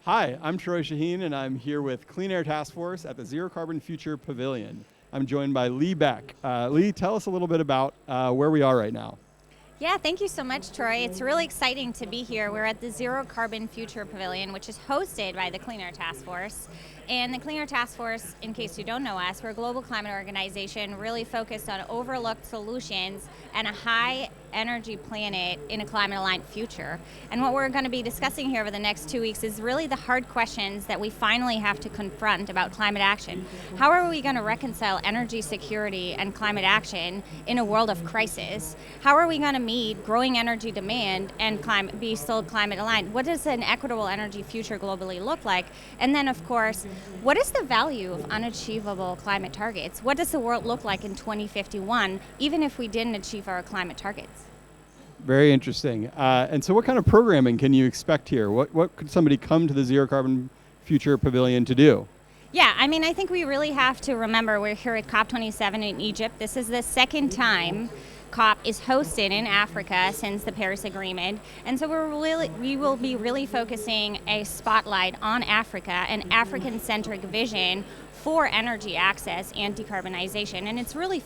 Hi, I'm Troy Shaheen, and I'm here with Clean Air Task Force at the Zero Carbon Future Pavilion. I'm joined by Beck. Lee, tell us a little bit about where we are right now. Yeah, thank you so much, Troy. It's really exciting to be here. We're at the Zero Carbon Future Pavilion, which is hosted by the Clean Air Task Force. And the Clean Air Task Force, in case you don't know us, we're a global climate organization really focused on overlooked solutions and a high energy planet in a climate-aligned future. And what we're going to be discussing here over the next 2 weeks is really the hard questions that we finally have to confront about climate action. How are we going to reconcile energy security and climate action in a world of crisis? How are we going to meet growing energy demand and be still climate aligned? What does an equitable energy future globally look like? And then, of course, what is the value of unachievable climate targets? What does the world look like in 2051, even if we didn't achieve our climate targets? Very interesting. And so what kind of programming can you expect here? What could somebody come to the Zero Carbon Future Pavilion to do? Yeah, I think we really have to remember we're here at COP27 in Egypt. This is the second time COP is hosted in Africa since the Paris Agreement, and so we will be really focusing a spotlight on Africa and African-centric vision for energy access and decarbonization. And it's really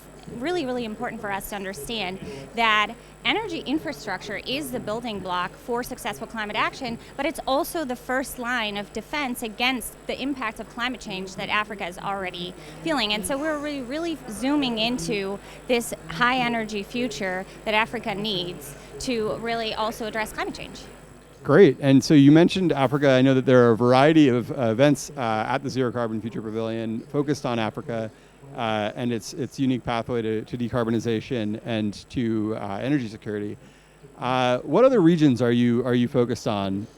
important for us to understand that energy infrastructure is the building block for successful climate action, but it's also the first line of defense against the impact of climate change that Africa is already feeling. And so we're really zooming into this high energy future that Africa needs to really also address climate change. Great. And so you mentioned Africa. I know that there are a variety of events at the Zero Carbon Future Pavilion focused on Africa and its unique pathway to decarbonization and to energy security. What other regions are you focused on?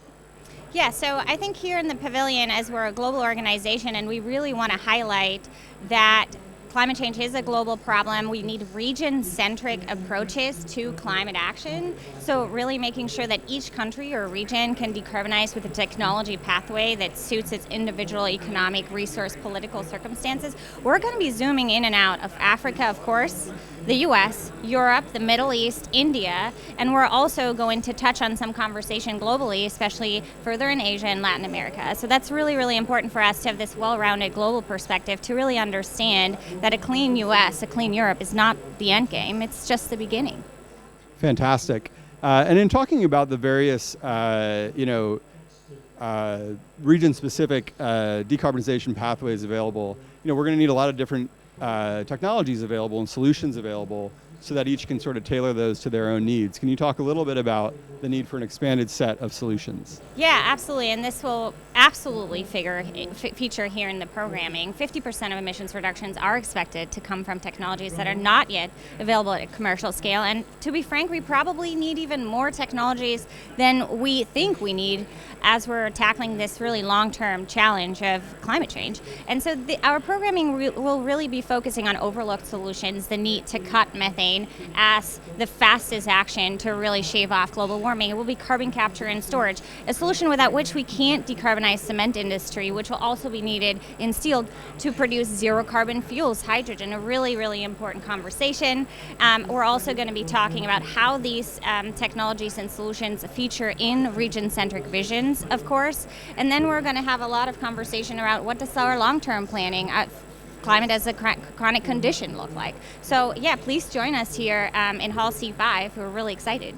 Yeah, so I think here in the pavilion, as we're a global organization and we really want to highlight that climate change is a global problem. We need region-centric approaches to climate action. So really making sure that each country or region can decarbonize with a technology pathway that suits its individual economic, resource, political circumstances. We're going to be zooming in and out of Africa, of course, the US, Europe, the Middle East, India, and we're also going to touch on some conversation globally, especially further in Asia and Latin America. So that's really important for us to have this well-rounded global perspective to really understand that a clean US, a clean Europe is not the end game, it's just the beginning. Fantastic. And in talking about the various, region-specific decarbonization pathways available, we're going to need a lot of different technologies available and solutions available so that each can sort of tailor those to their own needs. Can you talk a little bit about the need for an expanded set of solutions? Yeah, absolutely, and this will absolutely feature here in the programming. 50% of emissions reductions are expected to come from technologies that are not yet available at a commercial scale, and to be frank, we probably need even more technologies than we think we need as we're tackling this really long-term challenge of climate change. And so our programming will really be focusing on overlooked solutions, the need to cut methane as the fastest action to really shave off global warming. It will be carbon capture and storage, a solution without which we can't decarbonize cement industry, which will also be needed in steel to produce zero carbon fuels, hydrogen, a really important conversation. We're also going to be talking about how these technologies and solutions feature in region-centric visions, of course, and then we're going to have a lot of conversation around what does our long-term planning climate as a chronic condition look like. So yeah, please join us here in Hall C5. We're really excited.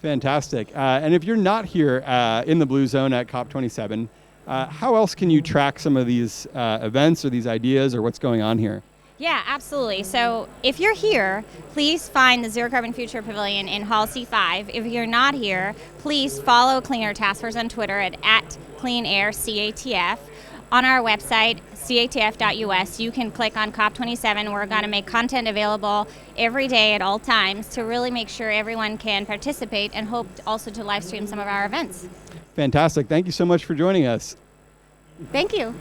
Fantastic. And if you're not here in the Blue Zone at COP27, how else can you track some of these events or these ideas or what's going on here? Yeah, absolutely. So if you're here, please find the Zero Carbon Future Pavilion in Hall C5. If you're not here, please follow Clean Air Task Force on Twitter at @CleanAirCATF. On our website, catf.us, you can click on COP27. We're going to make content available every day at all times to really make sure everyone can participate and hope also to live stream some of our events. Fantastic. Thank you so much for joining us. Thank you.